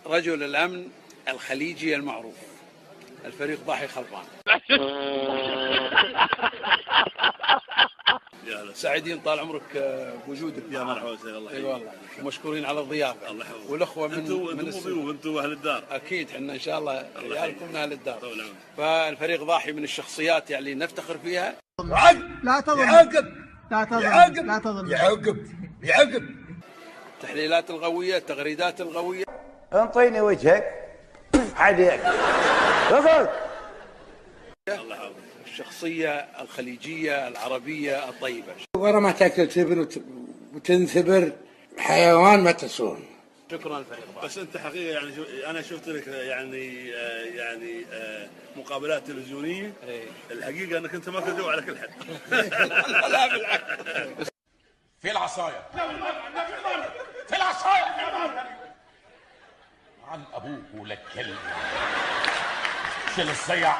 رجل الأمن الخليجي المعروف الفريق ضاحي خلقان. سعيدين طال عمرك بوجودك. يا مرحبا سيدي، الله يحييك. والله ومشكورين على الضيافه. الله يحفظك. والاخوه من انتم اهل الدار. اكيد احنا ان شاء الله عيالكم من اهل الدار. فالفريق ضاحي من الشخصيات يعني نفتخر فيها. لا تظلم. يعقب التحليلات القويه، التغريدات القويه. انطيني وجهك عليك. الشخصيه الخليجيه العربيه الطيبه. ورا ما تاكل تبر وتنثبر حيوان ما تسون. شكرا الفريق. بس انت حقيقه يعني انا شفت لك يعني مقابلات تلفزيونيه. الحقيقه انك انت ما تدعو على كل حد. لا بالعكس. في العصايه، في العصايه عن ابوك ولك كلب شل الصيع.